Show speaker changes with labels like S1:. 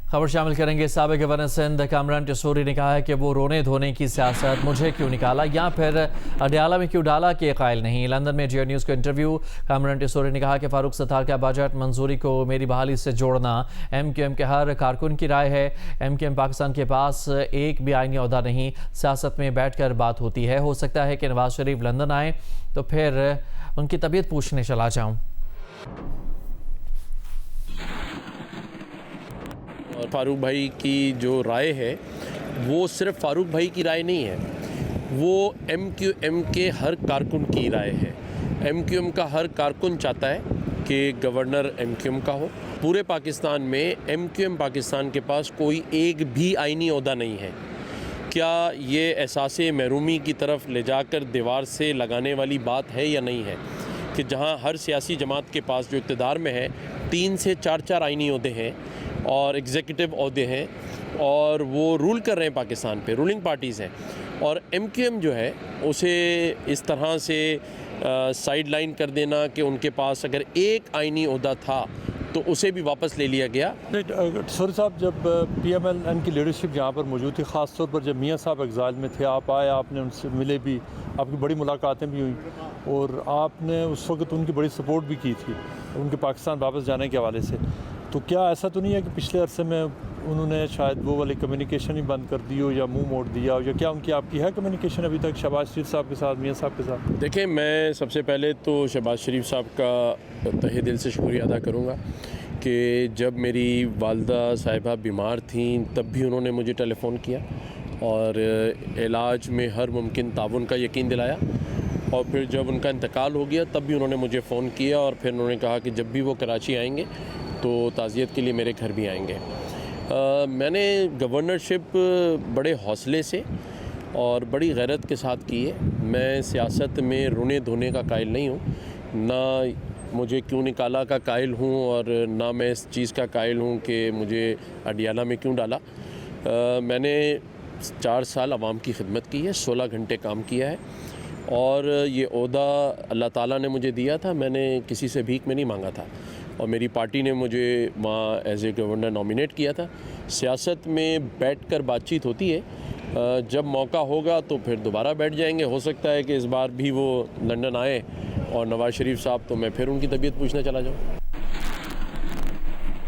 S1: खबर शामिल करेंगे। साबिक गवर्नर सिंध कामरान टिसोरी ने कहा है कि वो रोने धोने की सियासत मुझे क्यों निकाला या फिर अडयाला में क्यों डाला के कायल नहीं। लंदन में जीओ न्यूज़ को इंटरव्यू कामरान टिसोरी ने कहा कि फारूक सत्तार का बजट मंजूरी को मेरी बहाली से जोड़ना MQM के हर कारकुन की राय है। MQM पाकिस्तान के पास एक भी आईनी ओहदा नहीं, सियासत में बैठ कर बात होती है। हो सकता है कि नवाज शरीफ लंदन आए तो फिर उनकी तबीयत पूछने चला जाऊँ।
S2: और फारूक भाई की जो राय है वो सिर्फ फारूक भाई की राय नहीं है, वो MQM के हर कारकुन की राय है। MQM का हर कारकुन चाहता है कि गवर्नर MQM का हो। पूरे पाकिस्तान में MQM पाकिस्तान के पास कोई एक भी आईनी ओहदा नहीं है। क्या ये एहसास महरूमी की तरफ ले जाकर दीवार से लगाने वाली बात है या नहीं है कि जहां हर सियासी जमात के पास जो इक़्तिदार में है 3 से 4 आईनी ओहदे हैं और एग्जीक्यूटिव ओहदे हैं और वो रूल कर रहे हैं पाकिस्तान पे, रूलिंग पार्टीज़ हैं। और MQM जो है उसे इस तरह से साइड लाइन कर देना कि उनके पास अगर एक आईनी ओहदा था तो उसे भी वापस ले लिया गया।
S3: सर साहब, जब PMLN की लीडरशिप यहाँ पर मौजूद थी, ख़ास तौर पर जब मियाँ साहब एग्ज़ाइल में थे, आप आए, आपने उनसे मिले भी, आपकी बड़ी मुलाकातें भी हुई और आपने उस वक्त उनकी बड़ी सपोर्ट भी की थी उनके पाकिस्तान वापस जाने के हवाले से। तो क्या ऐसा तो नहीं है कि पिछले अरसे में उन्होंने शायद वो वाली कम्युनिकेशन ही बंद कर दी हो या मुंह मोड़ दिया हो, या क्या उनकी आपकी है कम्युनिकेशन अभी तक शहबाज शरीफ साहब के साथ, मियाँ साहब के साथ?
S2: देखें, मैं सबसे पहले तो शहबाज शरीफ साहब का तहे दिल से शुक्रिया अदा करूँगा कि जब मेरी वालदा साहिबा बीमार थीं तब भी उन्होंने मुझे टेलीफ़ोन किया और इलाज में हर मुमकिन ताउन का यकीन दिलाया। और फिर जब उनका इंतकाल हो गया तब भी उन्होंने मुझे फ़ोन किया और फिर उन्होंने कहा कि जब भी वो कराची आएंगे तो ताज़ियत के लिए मेरे घर भी आएंगे। मैंने गवर्नरशिप बड़े हौसले से और बड़ी गैरत के साथ की है। मैं सियासत में रोने धोने का कायल नहीं हूँ, ना मुझे क्यों निकाला का कायल हूँ और ना मैं इस चीज़ का कायल हूँ कि मुझे अडयाला में क्यों डाला। मैंने 4 साल आवाम की खिदमत की है, 16 घंटे काम किया है और ये ओहदा अल्लाह ताला ने मुझे दिया था। मैंने किसी से भीख में नहीं मांगा था और मेरी पार्टी ने मुझे वहाँ एज ए गवर्नर नॉमिनेट किया था। सियासत में बैठकर बातचीत होती है, जब मौका होगा तो फिर दोबारा बैठ जाएंगे। हो सकता है कि इस बार भी वो लंदन आए और नवाज़ शरीफ साहब, तो मैं फिर उनकी तबीयत पूछने चला जाऊँ।